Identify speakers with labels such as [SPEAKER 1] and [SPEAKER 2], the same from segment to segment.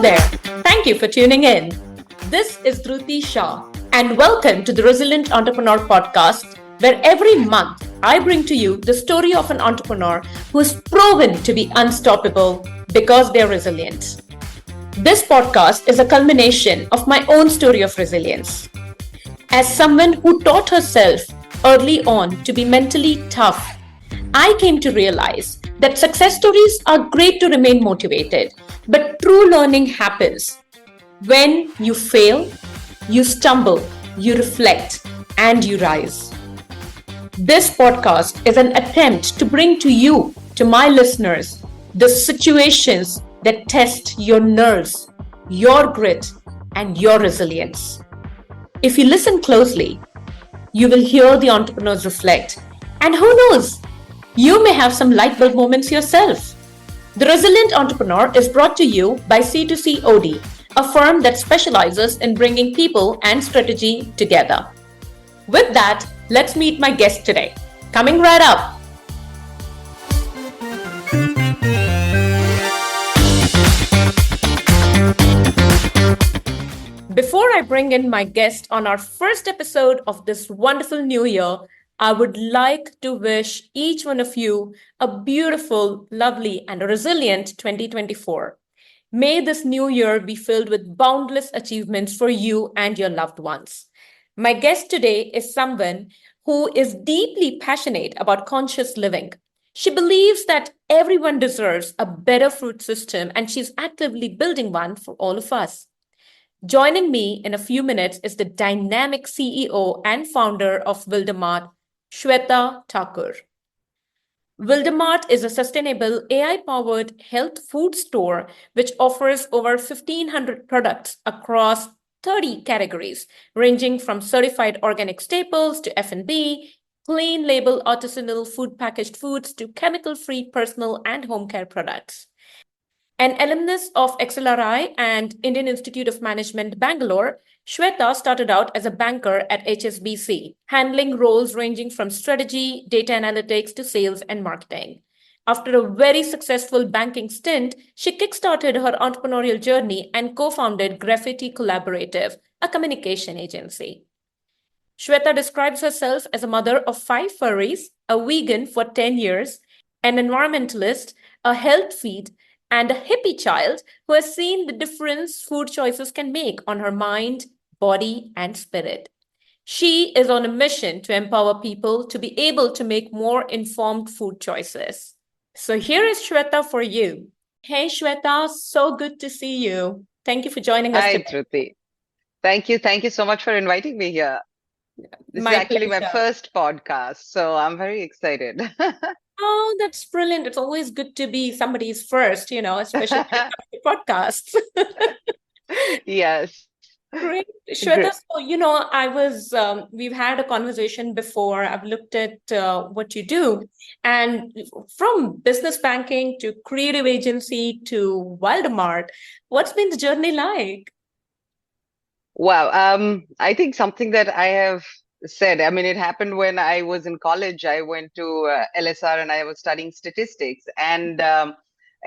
[SPEAKER 1] there. Thank you for tuning in. This is Dhruti Shah, and welcome to the Resilient Entrepreneur podcast, where every month I bring to you the story of an entrepreneur who is proven to be unstoppable because they're resilient. This podcast is a culmination of my own story of resilience. As someone who taught herself early on to be mentally tough, I came to realize that success stories are great to remain motivated, but true learning happens when you fail, you stumble, you reflect, and you rise. This podcast is an attempt to bring to you, to my listeners, the situations that test your nerves, your grit, and your resilience. If you listen closely, you will hear the entrepreneurs reflect. And who knows, you may have some light bulb moments yourself. The Resilient Entrepreneur is brought to you by C2C OD, a firm that specializes in bringing people and strategy together. With that, let's meet my guest today. Coming right up. Before I bring in my guest on our first episode of this wonderful new year, I would like to wish each one of you a beautiful, lovely, and resilient 2024. May this new year be filled with boundless achievements for you and your loved ones. My guest today is someone who is deeply passionate about conscious living. She believes that everyone deserves a better food system, and she's actively building one for all of us. Joining me in a few minutes is the dynamic CEO and founder of Wildermart, Shweta Thakur. Wildermart is a sustainable AI-powered health food store which offers over 1,500 products across 30 categories, ranging from certified organic staples to F&B, clean label artisanal food packaged foods to chemical-free personal and home care products. An alumnus of XLRI and Indian Institute of Management, Bangalore, Shweta started out as a banker at HSBC, handling roles ranging from strategy, data analytics to sales and marketing. After a very successful banking stint, she kickstarted her entrepreneurial journey and co-founded Graffiti Collaborative, a communication agency. Shweta describes herself as a mother of 5 furries, a vegan for 10 years, an environmentalist, a health feed, and a hippie child who has seen the difference food choices can make on her mind, body, and spirit. She is on a mission to empower people to be able to make more informed food choices. So here is Shweta for you. Hey, Shweta, so good to see you. Thank you for joining us
[SPEAKER 2] Hi,
[SPEAKER 1] today.
[SPEAKER 2] Dhruti. Thank you. Thank you so much for inviting me here. This is
[SPEAKER 1] My
[SPEAKER 2] actually my
[SPEAKER 1] pleasure.
[SPEAKER 2] first podcast, so I'm very excited.
[SPEAKER 1] Oh, that's brilliant. It's always good to be somebody's first, especially when it comes to podcasts.
[SPEAKER 2] Yes,
[SPEAKER 1] Great. Shweta,
[SPEAKER 2] great.
[SPEAKER 1] so, we've had a conversation before. I've looked at what you do, and from business banking to creative agency to Wildermart, what's been the journey like?
[SPEAKER 2] Wow. I think something that I have said, I mean, it happened when I was in college. I went to LSR and I was studying statistics. And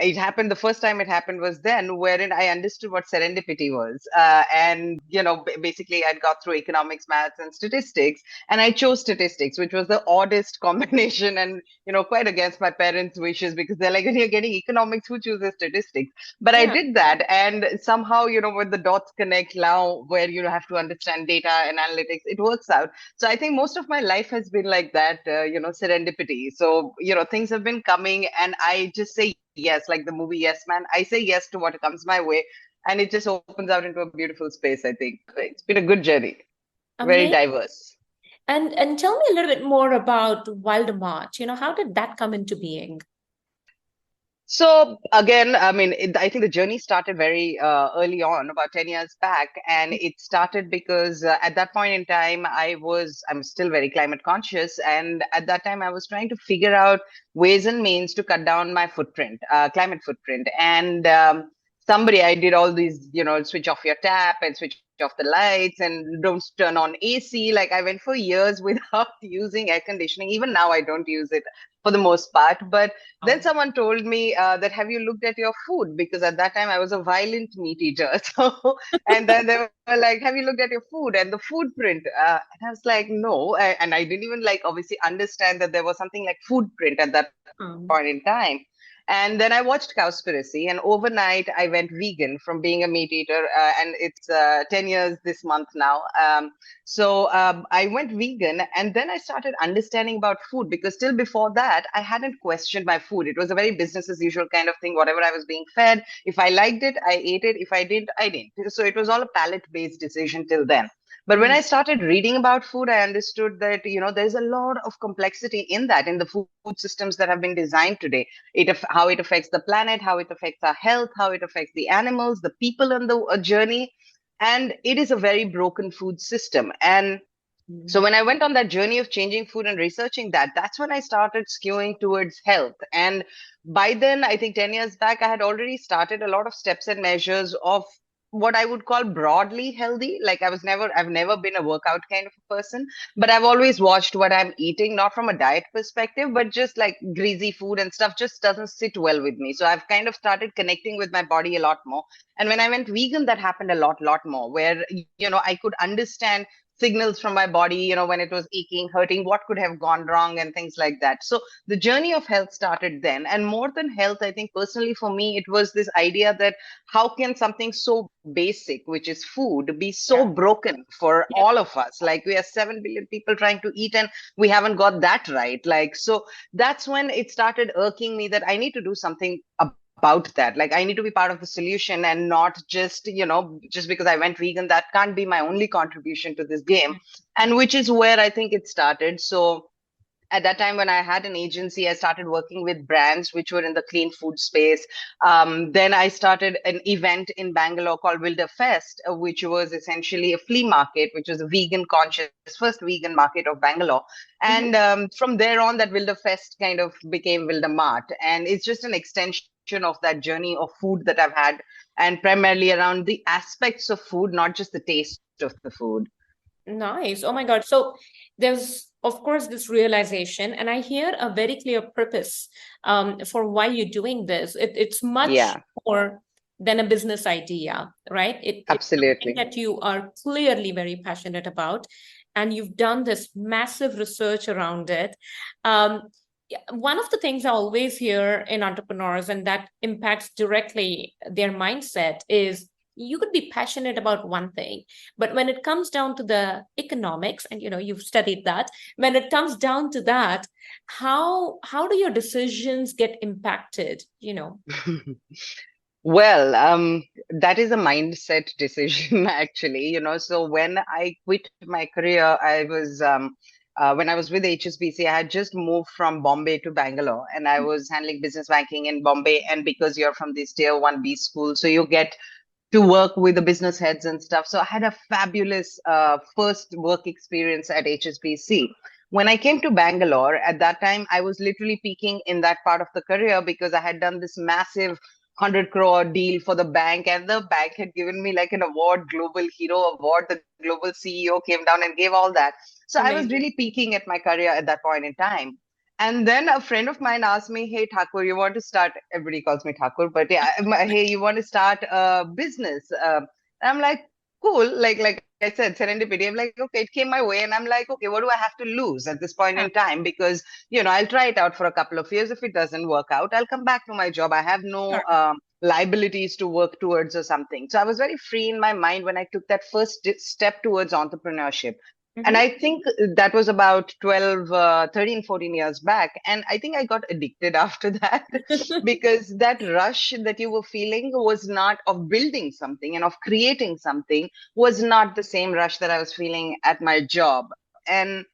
[SPEAKER 2] it happened, the first time it happened was then, wherein I understood what serendipity was. Basically, I'd got through economics, maths, and statistics. And I chose statistics, which was the oddest combination and, quite against my parents' wishes because they're like, when you're getting economics, who chooses statistics? But I
[SPEAKER 1] Yeah.
[SPEAKER 2] did that. And somehow, when the dots connect now, where you have to understand data and analytics, it works out. So I think most of my life has been like that, serendipity. So, things have been coming and I just say yes, like the movie Yes Man. I say yes to what comes my way. And it just opens out into a beautiful space, I think. It's been a good journey, very
[SPEAKER 1] Amazing.
[SPEAKER 2] diverse.
[SPEAKER 1] And tell me a little bit more about Wildermart. How did that come into being?
[SPEAKER 2] So again, I mean, I think the journey started very early on, about 10 years back. And it started because at that point in time, I'm still very climate conscious. And at that time, I was trying to figure out ways and means to cut down my footprint, climate footprint. And I did all these, switch off your tap and switch off the lights and don't turn on AC. Like I went for years without using air conditioning. Even now, I don't use it for the most part. But then someone told me that, have you looked at your food? Because at that time I was a violent meat eater. So, and then they were like, have you looked at your food and the food print? And I was like, no. And I didn't even like obviously understand that there was something like food print at that point in time. And then I watched Cowspiracy, and overnight I went vegan from being a meat eater, and it's 10 years this month now. So I went vegan, and then I started understanding about food because still before that, I hadn't questioned my food. It was a very business as usual kind of thing. Whatever I was being fed, if I liked it, I ate it. If I didn't, I didn't. So it was all a palate-based decision till then. But when I started reading about food, I understood that, there's a lot of complexity in that, in the food systems that have been designed today. How it affects the planet, how it affects our health, how it affects the animals, the people on the journey. And it is a very broken food system. And so when I went on that journey of changing food and researching that, that's when I started skewing towards health. And by then, I think 10 years back, I had already started a lot of steps and measures of what I would call broadly healthy. Like I've never been a workout kind of a person, but I've always watched what I'm eating, not from a diet perspective, but just like greasy food and stuff just doesn't sit well with me. So I've kind of started connecting with my body a lot more. And when I went vegan, that happened a lot more, where, I could understand signals from my body, when it was aching, hurting, what could have gone wrong and things like that. So the journey of health started then. And more than health, I think personally for me, it was this idea that how can something so basic, which is food, be so broken for all of us? Like we are 7 billion people trying to eat and we haven't got that right. Like, so that's when it started irking me that I need to do something about that. Like I need to be part of the solution and not just, just because I went vegan, that can't be my only contribution to this game. And which is where I think it started. So at that time when I had an agency, I started working with brands which were in the clean food space. Then I started an event in Bangalore called Wilderfest, which was essentially a flea market, which was a vegan conscious, first vegan market of Bangalore. And from there on, that Wilderfest kind of became Wildermart. And it's just an extension of that journey of food that I've had, and primarily around the aspects of food, not just the taste of the food.
[SPEAKER 1] Nice. Oh my God. So there's, of course, this realization, and I hear a very clear purpose for why you're doing this. It's much more than a business idea, right? It's something
[SPEAKER 2] Absolutely.
[SPEAKER 1] that you are clearly very passionate about, and you've done this massive research around it. One of the things I always hear in entrepreneurs, and that impacts directly their mindset, is you could be passionate about one thing, but when it comes down to the economics, and you've studied that, when it comes down to that, how do your decisions get impacted?
[SPEAKER 2] Well, that is a mindset decision, actually. So when I quit my career, when I was with HSBC, I had just moved from Bombay to Bangalore, and I was handling business banking in Bombay. And because you're from these tier 1B schools, so you get to work with the business heads and stuff. So I had a fabulous first work experience at HSBC. When I came to Bangalore, at that time, I was literally peaking in that part of the career because I had done this massive 100 crore deal for the bank, and the bank had given me like an award, Global Hero Award. The global CEO came down and gave all that. So I was really peaking at my career at that point in time. And then a friend of mine asked me, hey, Thakur, you want to start, everybody calls me Thakur, but yeah, hey, you want to start a business? And I'm like, cool. Like I said, serendipity. I'm like, okay, it came my way. And I'm like, okay, what do I have to lose at this point in time? Because, I'll try it out for a couple of years. If it doesn't work out, I'll come back to my job. I have no liabilities to work towards or something. So I was very free in my mind when I took that first step towards entrepreneurship. And I think that was about 13, 14 years back. And I think I got addicted after that because that rush that you were feeling was not of building something and of creating something, was not the same rush that I was feeling at my job. And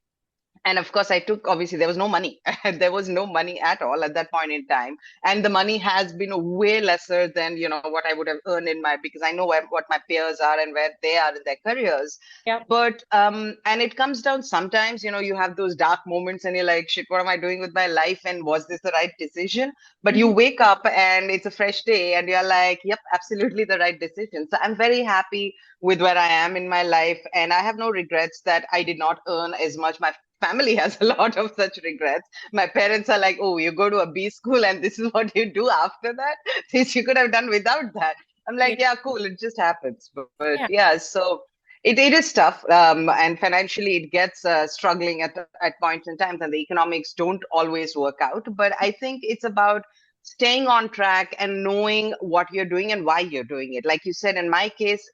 [SPEAKER 2] And of course, I took, obviously, there was no money. There was no money at all at that point in time. And the money has been way lesser than, what I would have earned because I know what my peers are and where they are in their careers.
[SPEAKER 1] Yeah.
[SPEAKER 2] But, and it comes down sometimes, you have those dark moments and you're like, shit, what am I doing with my life? And was this the right decision? But you
[SPEAKER 1] Mhm.
[SPEAKER 2] wake up and it's a fresh day and you're like, yep, absolutely the right decision. So I'm very happy with where I am in my life. And I have no regrets that I did not earn as much. My family has a lot of such regrets. My parents are like, oh, you go to a B school and this is what you do after that? This you could have done without that. I'm
[SPEAKER 1] Yeah.
[SPEAKER 2] like, yeah, cool. It just happens. But
[SPEAKER 1] Yeah.
[SPEAKER 2] yeah, so it is tough. And financially, it gets struggling at points in times, and the economics don't always work out. But I think it's about staying on track and knowing what you're doing and why you're doing it. Like you said, in my case,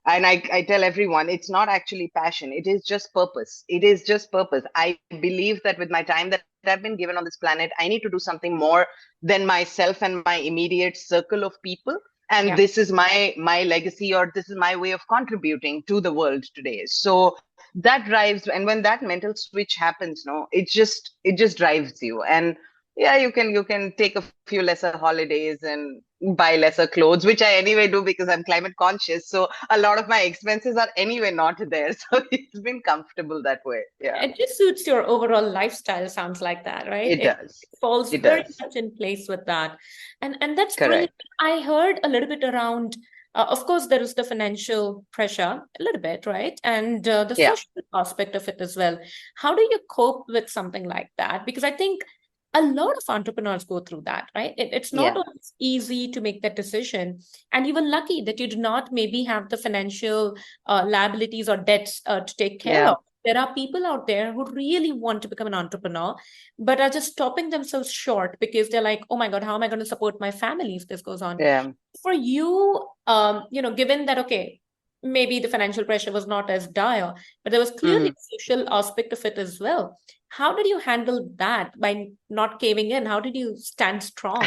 [SPEAKER 2] and I tell everyone, it's not actually passion. It is just purpose. It is just purpose. I believe that with my time that I've been given on this planet, I need to do something more than myself and my immediate circle of people. And
[SPEAKER 1] Yeah.
[SPEAKER 2] this is my legacy, or this is my way of contributing to the world today. So that drives, and when that mental switch happens, no, it just drives you. And yeah, you can take a few lesser holidays and buy lesser clothes, which I anyway do because I'm climate conscious. So a lot of my expenses are anyway not there. So it's been comfortable that way. Yeah,
[SPEAKER 1] It just suits your overall lifestyle, sounds like that, right?
[SPEAKER 2] it
[SPEAKER 1] It
[SPEAKER 2] does.
[SPEAKER 1] falls
[SPEAKER 2] It
[SPEAKER 1] very
[SPEAKER 2] does.
[SPEAKER 1] much in place with that. And that's brilliant.
[SPEAKER 2] Correct.
[SPEAKER 1] I heard a little bit around, of course, there is the financial pressure, a little bit, right? And the
[SPEAKER 2] Yeah.
[SPEAKER 1] social aspect of it as well. How do you cope with something like that? Because I think a lot of entrepreneurs go through that, right? It's not
[SPEAKER 2] Yeah.
[SPEAKER 1] always easy to make that decision. And you were lucky that you did not maybe have the financial liabilities or debts to take care
[SPEAKER 2] Yeah.
[SPEAKER 1] of. There are people out there who really want to become an entrepreneur, but are just stopping themselves short because they're like, oh my God, how am I going to support my family if this goes on?
[SPEAKER 2] Yeah.
[SPEAKER 1] For you, given that, okay, maybe the financial pressure was not as dire, but there was clearly
[SPEAKER 2] Mhm.
[SPEAKER 1] a social aspect of it as well. How did you handle that by not caving in? How did you stand strong?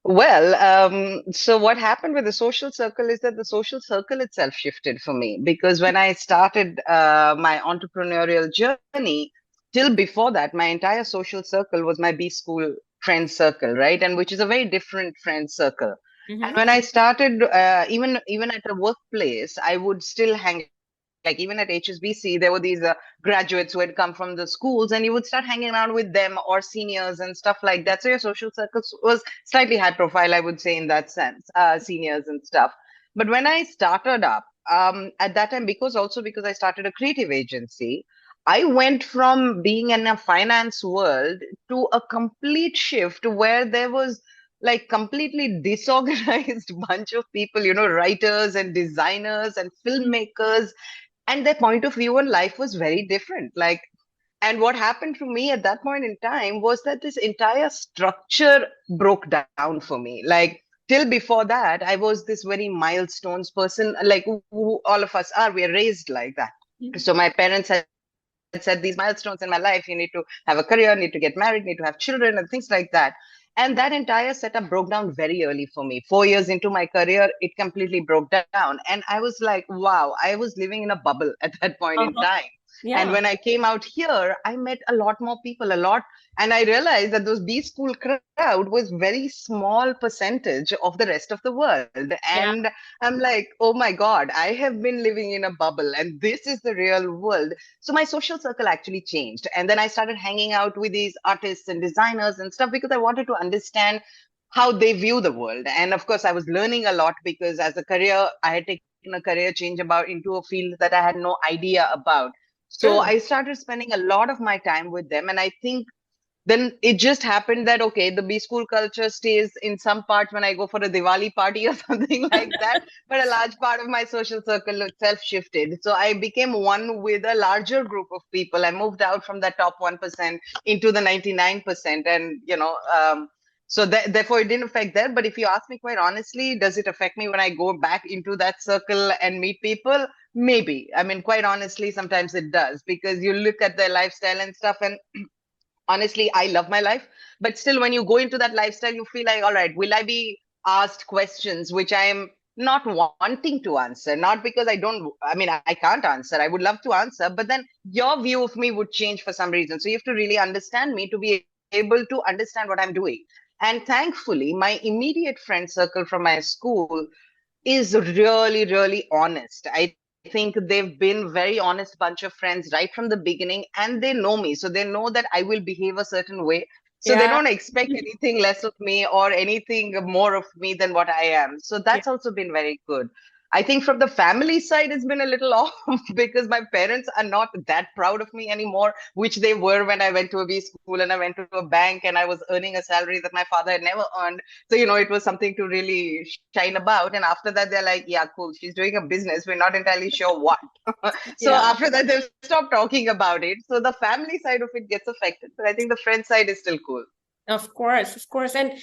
[SPEAKER 2] Well, so what happened with the social circle is that the social circle itself shifted for me, because when I started my entrepreneurial journey, till before that, my entire social circle was my B school friend circle, right? And which is a very different friend circle. And
[SPEAKER 1] Mm-hmm.
[SPEAKER 2] when I started, even at a workplace, I would still hang, like even at HSBC, there were these graduates who had come from the schools, and you would start hanging around with them or seniors and stuff like that. So your social circles was slightly high profile, I would say, in that sense, seniors and stuff. But when I started up, at that time, because I started a creative agency, I went from being in a finance world to a complete shift where there was like completely disorganized bunch of people, writers and designers and filmmakers, and their point of view on life was very different. Like, and what happened to me at that point in time was that this entire structure broke down for me. Like, till before that, I was this very milestones person, like who all of us are. We are raised like that. So my parents had set these milestones in my life. You need to have a career, need to get married, need to have children, and things like that. And that entire setup broke down very early for me. 4 years into my career, it completely broke down. And I was like, wow, I was living in a bubble at that point in
[SPEAKER 1] Uh-huh.
[SPEAKER 2] time. And
[SPEAKER 1] Yeah.
[SPEAKER 2] when I came out here, I met a lot more people, a lot. And I realized that those B school crowd was very small percentage of the rest of the world.
[SPEAKER 1] Yeah.
[SPEAKER 2] And I'm like, oh my God, I have been living in a bubble and this is the real world. So my social circle actually changed. And then I started hanging out with these artists and designers and stuff because I wanted to understand how they view the world. And of course, I was learning a lot because as a career, I had taken a career change about into a field that I had no idea about. So
[SPEAKER 1] Brilliant.
[SPEAKER 2] I started spending a lot of my time with them. And I think then it just happened that okay, the B school culture stays in some parts when I go for a Diwali party or something like that, but a large part of my social circle itself shifted. So I became one with a larger group of people. I moved out from the top 1% into the 99%, and so therefore it didn't affect that. But if you ask me quite honestly, does it affect me when I go back into that circle and meet people? Maybe. I mean, quite honestly, sometimes it does, because you look at their lifestyle and stuff, and honestly, I love my life, but still when you go into that lifestyle, you feel like, all right, will I be asked questions which I am not wanting to answer, not because I mean, I can't answer. I would love to answer, but then your view of me would change for some reason. So you have to really understand me to be able to understand what I'm doing. And thankfully, my immediate friend circle from my school is really, really honest. I think they've been very honest bunch of friends right from the beginning, and they know me. So they know that I will behave a certain way. So they
[SPEAKER 1] Yeah.
[SPEAKER 2] don't expect anything less of me or anything more of me than what I am. So
[SPEAKER 1] Yeah.
[SPEAKER 2] that's also been very good. I think from the family side, it's been a little off because my parents are not that proud of me anymore, which they were when I went to a B school and I went to a bank and I was earning a salary that my father had never earned. So, it was something to really shine about. And after that, they're like, yeah, cool. She's doing a business. We're not entirely sure what. So
[SPEAKER 1] Yeah.
[SPEAKER 2] after that, they've stopped talking about it. So the family side of it gets affected. But I think the friend side is still cool.
[SPEAKER 1] Of course, of course. And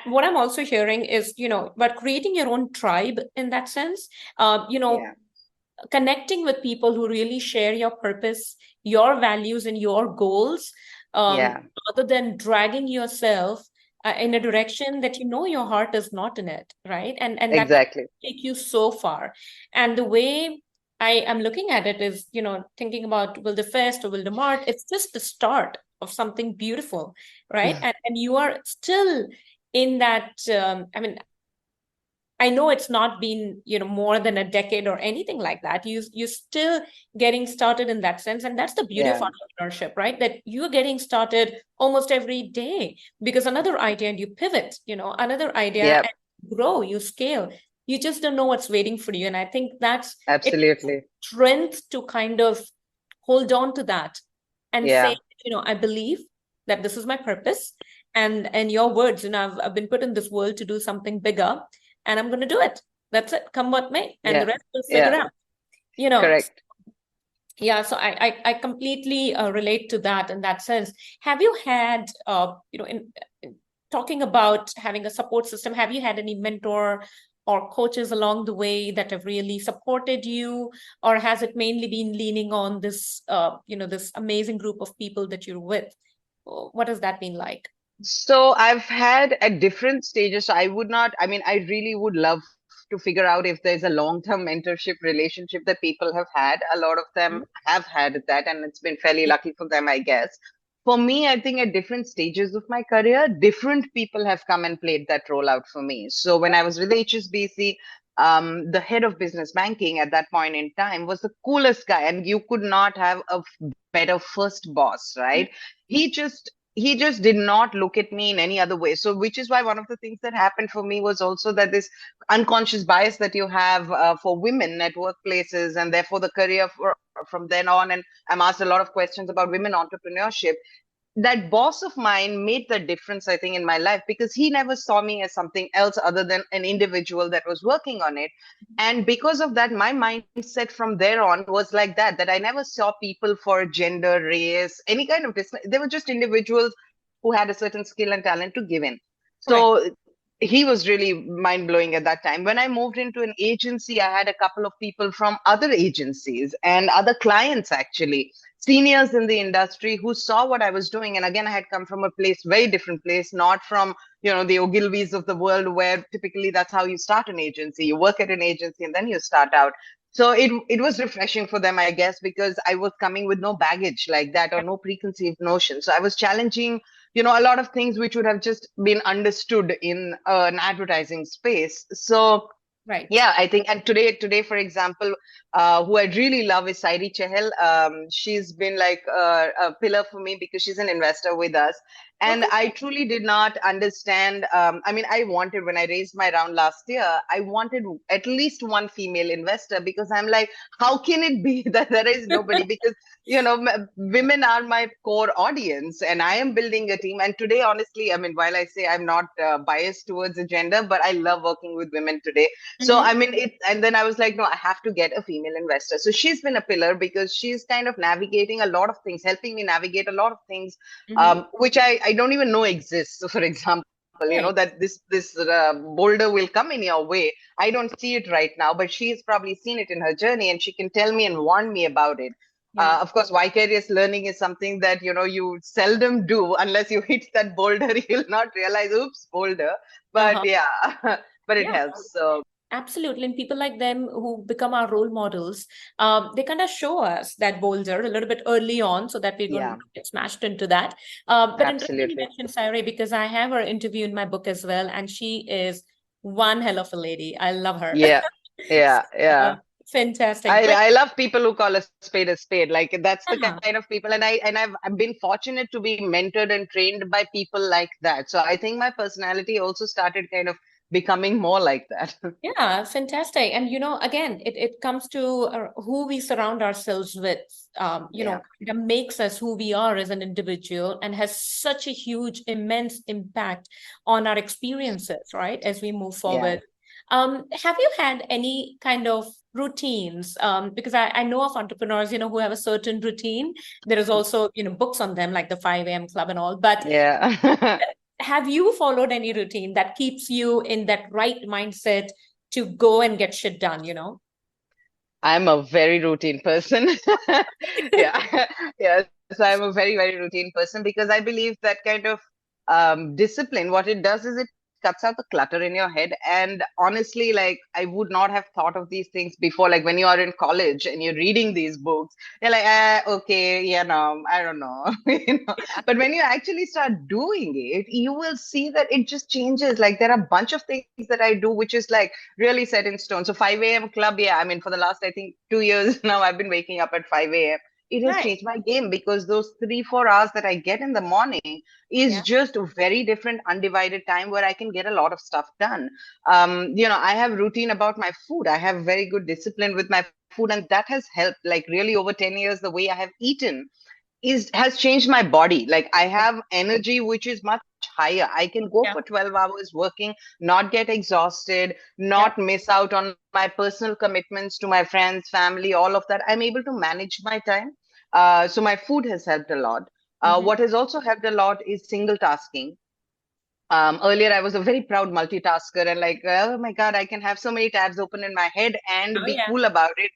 [SPEAKER 1] what I'm also hearing is, about creating your own tribe in that sense,
[SPEAKER 2] Yeah.
[SPEAKER 1] connecting with people who really share your purpose, your values, and your goals,
[SPEAKER 2] Yeah.
[SPEAKER 1] rather than dragging yourself in a direction that your heart is not in it, right? And that can
[SPEAKER 2] Exactly.
[SPEAKER 1] take you so far. And the way I am looking at it is, thinking about Wilderfest or Wildermart, it's just the start of something beautiful, right? And you are still in that, I mean, I know it's not been, more than a decade or anything like that. You're still getting started in that sense. And that's the beauty of
[SPEAKER 2] Yeah.
[SPEAKER 1] entrepreneurship, right? That you're getting started almost every day because another idea and you pivot, another idea
[SPEAKER 2] Yep.
[SPEAKER 1] and grow, you scale. You just don't know what's waiting for you. And I think that's it,
[SPEAKER 2] Absolutely.
[SPEAKER 1] strength to kind of hold on to that and say,
[SPEAKER 2] Yeah.
[SPEAKER 1] I believe that this is my purpose. And your words, I've been put in this world to do something bigger and I'm going to do it. That's it. Come what may, and the
[SPEAKER 2] Yeah.
[SPEAKER 1] rest will figure
[SPEAKER 2] Yeah.
[SPEAKER 1] out. You know,
[SPEAKER 2] Correct.
[SPEAKER 1] yeah. So I completely relate to that in that sense. Have you had, in talking about having a support system, have you had any mentor or coaches along the way that have really supported you, or has it mainly been leaning on this, this amazing group of people that you're with? What has that been like?
[SPEAKER 2] So I've had at different stages. So I would not, I mean, I really would love to figure out if there's a long-term mentorship relationship that people have had. A lot of them have had that, and it's been fairly
[SPEAKER 1] Yeah.
[SPEAKER 2] lucky for them, I guess. For me, I think at different stages of my career, different people have come and played that role out for me. So when I was with HSBC, the head of business banking at that point in time was the coolest guy, and you could not have a better first boss, right? He just did not look at me in any other way. So which is why one of the things that happened for me was also that this unconscious bias that you have for women at workplaces, and therefore the career from then on. And I'm asked a lot of questions about women entrepreneurship. That boss of mine made the difference, I think, in my life, because he never saw me as something else other than an individual that was working on it. And because of that, my mindset from there on was like that I never saw people for gender, race, any kind of they were just individuals who had a certain skill and talent to give in.
[SPEAKER 1] Correct.
[SPEAKER 2] So he was really mind blowing at that time. When I moved into an agency, I had a couple of people from other agencies and other clients, actually, seniors in the industry, who saw what I was doing. And again, I had come from a place, very different place, not from, the Ogilvies of the world, where typically that's how you start an agency. You work at an agency and then you start out. So it was refreshing for them, I guess, because I was coming with no baggage like that or no preconceived notion. So I was challenging, a lot of things which would have just been understood in an advertising space. So
[SPEAKER 1] Right.
[SPEAKER 2] yeah, I think, and today, for example, who I really love is Sairi Chehel. She's been like a pillar for me because she's an investor with us. And
[SPEAKER 1] Okay.
[SPEAKER 2] I truly did not understand. I mean, when I raised my round last year, I wanted at least one female investor, because I'm like, how can it be that there is nobody? Because, women are my core audience and I am building a team. And today, honestly, I mean, while I say I'm not biased towards a gender, but I love working with women today. So,
[SPEAKER 1] Mhm.
[SPEAKER 2] I mean, and then I was like, no, I have to get a female investor. So she's been a pillar because she's kind of navigating a lot of things, helping me navigate a lot of things,
[SPEAKER 1] Mhm.
[SPEAKER 2] which I don't even know exists. So, for example,
[SPEAKER 1] Right.
[SPEAKER 2] that this boulder will come in your way. I don't see it right now, but she's probably seen it in her journey, and she can tell me and warn me about it.
[SPEAKER 1] Yeah.
[SPEAKER 2] Of course, vicarious learning is something that you seldom do unless you hit that boulder. You'll not realize, oops, boulder.
[SPEAKER 1] Uh-huh.
[SPEAKER 2] But yeah, but it
[SPEAKER 1] Yeah.
[SPEAKER 2] helps. So.
[SPEAKER 1] Absolutely. And people like them who become our role models, they kind of show us that boulder a little bit early on so that we're going
[SPEAKER 2] Yeah,
[SPEAKER 1] to get smashed into that. But interesting you
[SPEAKER 2] absolutely.
[SPEAKER 1] mentioned Sairi because I have her interview in my book as well, and she is one hell of a lady. I love her.
[SPEAKER 2] Yeah, yeah,
[SPEAKER 1] Uh,
[SPEAKER 2] yeah.
[SPEAKER 1] fantastic.
[SPEAKER 2] I love people who call a spade a spade. Like that's the
[SPEAKER 1] Yeah.
[SPEAKER 2] kind of people, and I've been fortunate to be mentored and trained by people like that. So I think my personality also started kind of becoming more like that.
[SPEAKER 1] Yeah, fantastic. And again, it comes to who we surround ourselves with,
[SPEAKER 2] Yeah,
[SPEAKER 1] that makes us who we are as an individual and has such a huge, immense impact on our experiences, right, as we move
[SPEAKER 2] yeah.
[SPEAKER 1] forward. Have you had any kind of routines? Because I know of entrepreneurs, who have a certain routine. There is also, books on them like the 5 a.m. club and all, but
[SPEAKER 2] Yeah.
[SPEAKER 1] have you followed any routine that keeps you in that right mindset to go and get shit done?
[SPEAKER 2] I'm a very routine person. Yeah. Yeah. So I'm a very, very routine person because I believe that kind of discipline, what it does is it cuts out the clutter in your head. And honestly, like I would not have thought of these things before. Like when you are in college and you're reading these books, you're like, okay, yeah, no, I don't know. But when you actually start doing it, you will see that it just changes. Like there are a bunch of things that I do, which is like really set in stone. So 5 a.m. club, yeah, I mean, for the last, I think 2 years now, I've been waking up at 5 a.m. It has
[SPEAKER 1] Right.
[SPEAKER 2] changed my game because those 3, 4 hours that I get in the morning is
[SPEAKER 1] Yeah.
[SPEAKER 2] just a very different, undivided time where I can get a lot of stuff done. I have routine about my food. I have very good discipline with my food, and that has helped. Like really, over 10 years, the way I have eaten is has changed my body. Like I have energy which is much higher. I can go
[SPEAKER 1] Yeah.
[SPEAKER 2] for 12 hours working, not get exhausted,
[SPEAKER 1] Yeah.
[SPEAKER 2] not miss out on my personal commitments to my friends, family, all of that. I'm able to manage my time. So my food has helped a lot.
[SPEAKER 1] Hmm.
[SPEAKER 2] What has also helped a lot is single tasking. Earlier I was a very proud multitasker and like, oh my god, I can have so many tabs open in my head and
[SPEAKER 1] Oh,
[SPEAKER 2] be
[SPEAKER 1] yeah.
[SPEAKER 2] cool about it.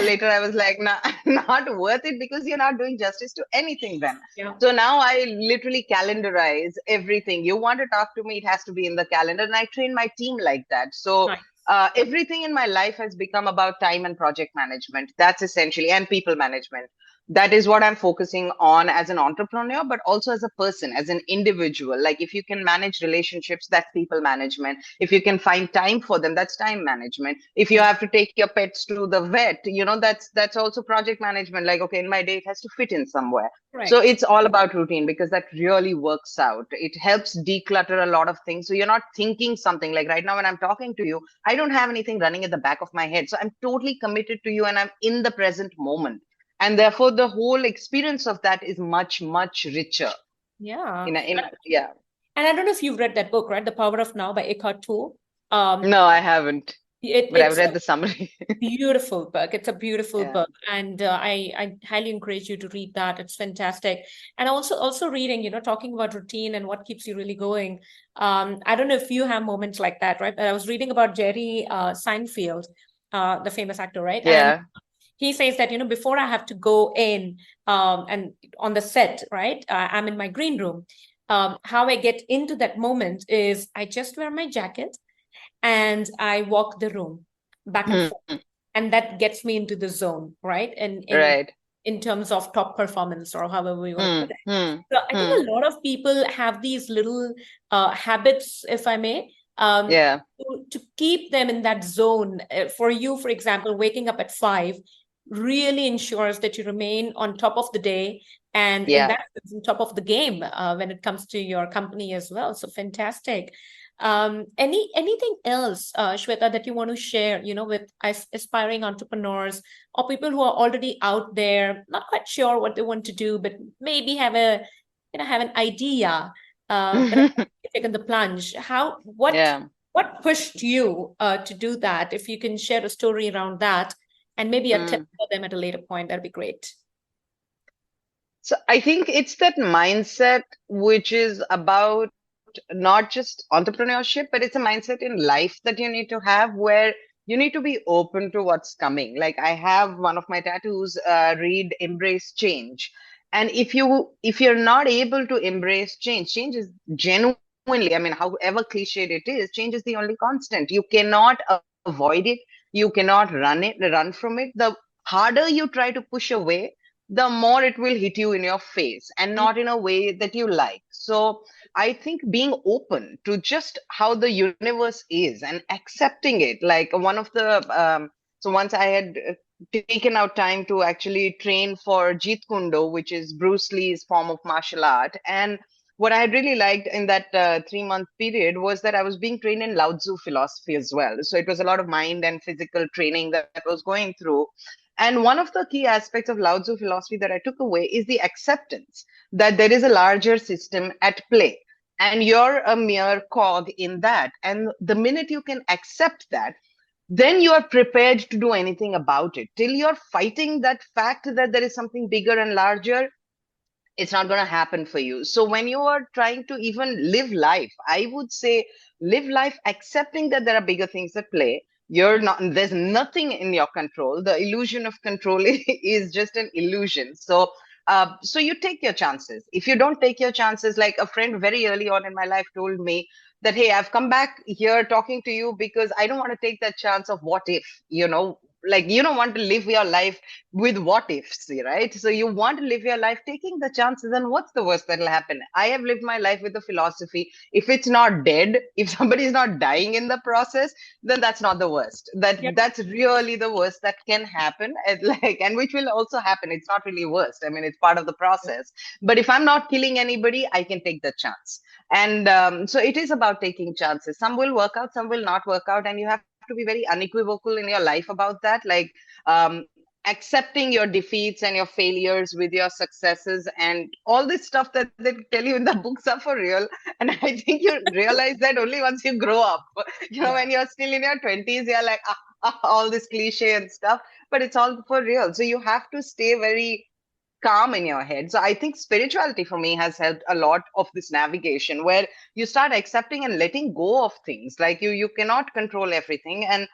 [SPEAKER 2] Later I was like, nah, not worth it because you're not doing justice to anything then.
[SPEAKER 1] Yeah.
[SPEAKER 2] So now I literally calendarize everything. You want to talk to me, it has to be in the calendar, and I train my team like that. So
[SPEAKER 1] Nice.
[SPEAKER 2] everything in my life has become about time and project management. That's essentially, and people management. That is what I'm focusing on as an entrepreneur, but also as a person, as an individual. Like if you can manage relationships, that's people management. If you can find time for them, that's time management. If you
[SPEAKER 1] Yeah.
[SPEAKER 2] have to take your pets to the vet, that's also project management. Like, okay, in my day, it has to fit in somewhere. So
[SPEAKER 1] Correct.
[SPEAKER 2] it's all about routine because that really works out. It helps declutter a lot of things. So you're not thinking something like right now when I'm talking to you, I don't have anything running at the back of my head. So I'm totally committed to you and I'm in the present moment, and therefore the whole experience of that is much much richer
[SPEAKER 1] Yeah.
[SPEAKER 2] yeah.
[SPEAKER 1] And I don't know if you've read that book, right? The Power of Now by Eckhart Tolle. Um,
[SPEAKER 2] No, I haven't, but I've
[SPEAKER 1] it's
[SPEAKER 2] read the summary.
[SPEAKER 1] beautiful book. It's a beautiful
[SPEAKER 2] Yeah.
[SPEAKER 1] book, and I highly encourage you to read that. It's fantastic. And also reading, talking about routine and what keeps you really going. I don't know if you have moments like that, right? But I was reading about Jerry Seinfeld, the famous actor, right? And
[SPEAKER 2] Yeah.
[SPEAKER 1] he says that, before I have to go in and on the set, right? I'm in my green room. How I get into that moment is I just wear my jacket and I walk the room back and forth,
[SPEAKER 2] Hmm.
[SPEAKER 1] and that gets me into the zone, right? And
[SPEAKER 2] Right.
[SPEAKER 1] in terms of top performance or however we want to
[SPEAKER 2] Hmm.
[SPEAKER 1] put it.
[SPEAKER 2] Hmm.
[SPEAKER 1] So I think
[SPEAKER 2] Hmm.
[SPEAKER 1] a lot of people have these little habits, if I may,
[SPEAKER 2] Yeah.
[SPEAKER 1] to keep them in that zone. For you, for example, waking up at 5 really ensures that you remain on top of the day and in
[SPEAKER 2] Yeah.
[SPEAKER 1] that sense, on top of the game when it comes to your company as well. So fantastic. Anything else, Shweta, that you want to share, with aspiring entrepreneurs or people who are already out there, not quite sure what they want to do, but maybe have an idea, but taken the plunge.
[SPEAKER 2] Yeah.
[SPEAKER 1] What pushed you to do that? If you can share a story around that and maybe a tip
[SPEAKER 2] Hmm.
[SPEAKER 1] for them at a later point, that'd be great.
[SPEAKER 2] So I think it's that mindset which is about not just entrepreneurship, but it's a mindset in life that you need to have where you need to be open to what's coming. Like I have one of my tattoos, read embrace change. And if you're not able to embrace change, change is genuinely, I mean, however cliched it is, change is the only constant. You cannot avoid it. You cannot run from it. The harder you try to push away, the more it will hit you in your face, and not in a way that you like. So I think being open to just how the universe is and accepting it, like one of the so once I had taken out time to actually train for Jeet Kune Do, which is Bruce Lee's form of martial art. And what I had really liked in that 3 month period was that I was being trained in Lao Tzu philosophy as well. So it was a lot of mind and physical training that I was going through. And one of the key aspects of Lao Tzu philosophy that I took away is the acceptance that there is a larger system at play. And you're a mere cog in that. And the minute you can accept that, then you are prepared to do anything about it. Till you're fighting that fact that there is something bigger and larger, it's not going to happen for you. So when you are trying to even live life, I would say live life accepting that there are bigger things at play. You're not, there's nothing in your control. The illusion of control is just an illusion. So so you take your chances. If you don't take your chances, like a friend very early on in my life told me that, hey, I've come back here talking to you because I don't want to take that chance of what if, like you don't want to live your life with what ifs, right? So you want to live your life taking the chances. And what's the worst that'll happen? I have lived my life with the philosophy: if it's not dead, if somebody is not dying in the process, then that's not the worst. That's really the worst that can happen. And which will also happen. It's not really worst. I mean, it's part of the process. But if I'm not killing anybody, I can take the chance. And so it is about taking chances. Some will work out, some will not work out, and you have to be very unequivocal in your life about that. Like accepting your defeats and your failures with your successes, and all this stuff that they tell you in the books are for real. And I think you realize that only once you grow up. When you're still in your 20s, you're like, all this cliche and stuff, but it's all for real. So you have to stay very calm in your head. So I think spirituality for me has helped a lot of this navigation, where you start accepting and letting go of things. Like you cannot control everything, and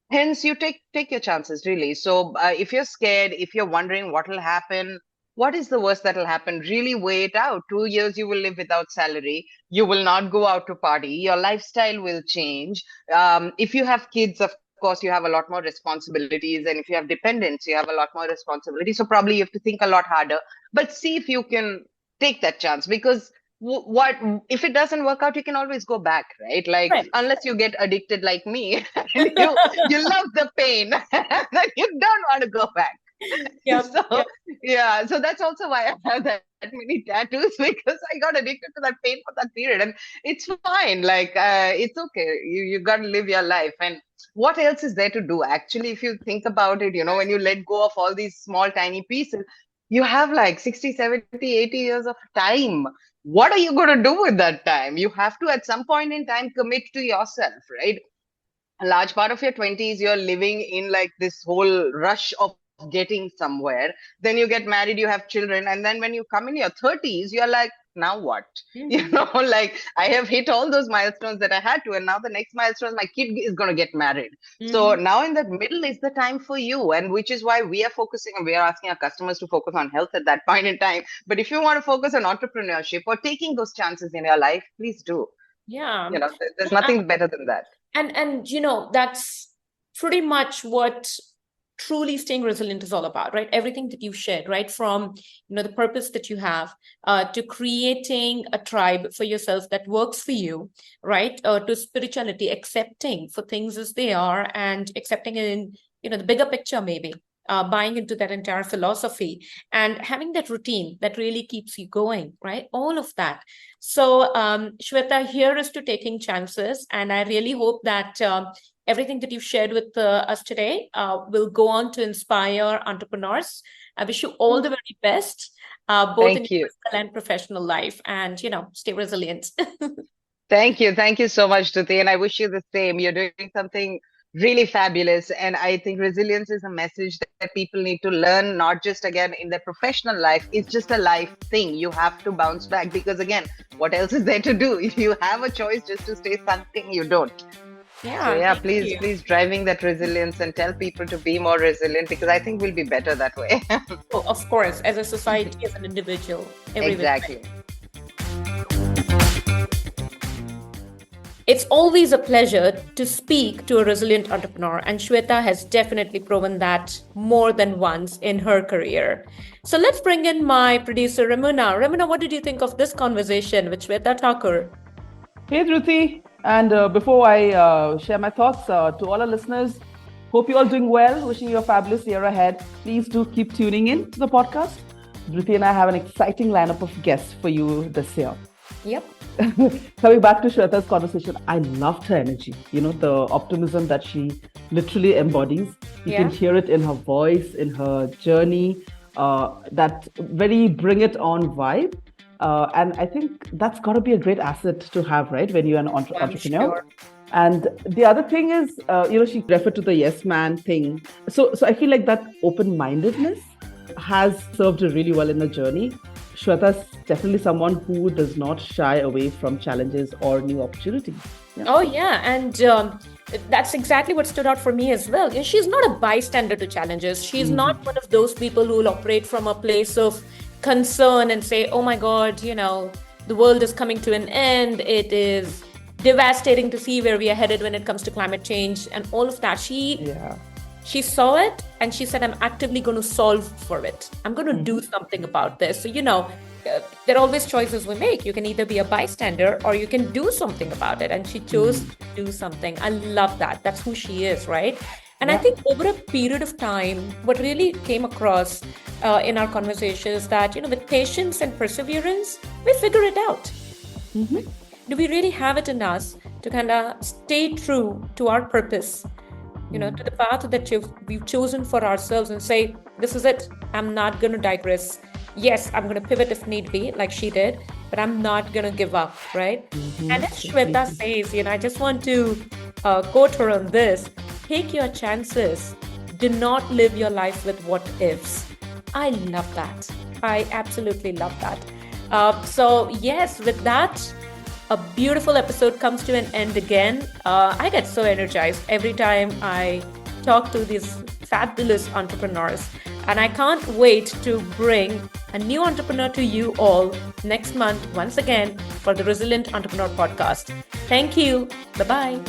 [SPEAKER 2] hence you take your chances, really. So if you're scared, if you're wondering what will happen, what is the worst that will happen, really weigh it out. 2 years you will live without salary, you will not go out to party, your lifestyle will change. If you have kids, of course you have a lot more responsibilities, and if you have dependents, you have a lot more responsibility. So probably you have to think a lot harder, but see if you can take that chance. Because what if it doesn't work out? You can always go back, right? Like,
[SPEAKER 1] Right.
[SPEAKER 2] unless you get addicted like me and you love the pain, then you don't want to go back.
[SPEAKER 1] Yep.
[SPEAKER 2] So yeah, so that's also why I have that many tattoos, because I got addicted to that pain for that period. And it's fine, like it's okay. You got to live your life. And what else is there to do? Actually, if you think about it, when you let go of all these small tiny pieces, you have like 60, 70, 80 years of time. What are you going to do with that time? You have to at some point in time commit to yourself, right? A large part of your 20s, you're living in like this whole rush of getting somewhere. Then you get married, you have children, and then when you come in your 30s, you're like, now what? Like I have hit all those milestones that I had to, and now the next milestone, my kid is going to get married. So now in the middle is the time for you, and which is why we are focusing, and we are asking our customers to focus on health at that point in time. But if you want to focus on entrepreneurship or taking those chances in your life, please do.
[SPEAKER 1] Yeah.
[SPEAKER 2] There's nothing better than that.
[SPEAKER 1] And that's pretty much what truly staying resilient is all about, right? Everything that you shared, right? From, the purpose that you have, to creating a tribe for yourself that works for you, right? To spirituality, accepting for things as they are and accepting it in, the bigger picture, maybe. Buying into that entire philosophy and having that routine that really keeps you going, right? All of that. So, Shweta, here is to taking chances. And I really hope that everything that you've shared with us today will go on to inspire entrepreneurs. I wish you all the very best, both in your personal and professional life, and, stay resilient.
[SPEAKER 2] Thank you. Thank you so much, Tuti. And I wish you the same. You're doing something really fabulous. And I think resilience is a message that people need to learn, not just again in their professional life. It's just a life thing. You have to bounce back, because again, what else is there to do? If you have a choice just to stay something, you don't.
[SPEAKER 1] Yeah.
[SPEAKER 2] So please driving that resilience and tell people to be more resilient, because I think we'll be better that way.
[SPEAKER 1] Oh, of course, as a society, as an individual.
[SPEAKER 2] Exactly.
[SPEAKER 1] It's always a pleasure to speak to a resilient entrepreneur, and Shweta has definitely proven that more than once in her career. So let's bring in my producer, Ramuna. Ramuna, what did you think of this conversation with Shweta Thakur?
[SPEAKER 3] Hey, Dhruti. And before I share my thoughts to all our listeners, hope you're all doing well. Wishing you a fabulous year ahead. Please do keep tuning in to the podcast. Dhruti and I have an exciting lineup of guests for you this year.
[SPEAKER 1] Yep.
[SPEAKER 3] Coming back to Shweta's conversation, I loved her energy. The optimism that she literally embodies. You can hear it in her voice, in her journey, that very bring it on vibe. And I think that's got to be a great asset to have, right, when you're an entrepreneur.
[SPEAKER 1] Sure.
[SPEAKER 3] And the other thing is, she referred to the yes man thing. So I feel like that open-mindedness has served her really well in the journey. Shweta's definitely someone who does not shy away from challenges or new opportunities.
[SPEAKER 1] Yeah. Oh, yeah. And that's exactly what stood out for me as well. She's not a bystander to challenges. She's not one of those people who will operate from a place of concern and say, oh my God, the world is coming to an end. It is devastating to see where we are headed when it comes to climate change and all of that. She saw it and she said, I'm actively going to solve for it. I'm going to do something about this. So, there are always choices we make. You can either be a bystander or you can do something about it. And she chose to do something. I love that. That's who she is, right? And I think over a period of time, what really came across in our conversation is that, with patience and perseverance, we figure it out. Do we really have it in us to kind of stay true to our purpose? To the path that we've chosen for ourselves and say, this is it. I'm not going to digress. Yes, I'm going to pivot if need be, like she did, but I'm not going to give up, right? And as Shweta says, I just want to quote her on this. Take your chances. Do not live your life with what ifs. I love that. I absolutely love that. So yes, with that, a beautiful episode comes to an end again. I get so energized every time I talk to these fabulous entrepreneurs. And I can't wait to bring a new entrepreneur to you all next month once again for the Resilient Entrepreneur Podcast. Thank you. Bye-bye.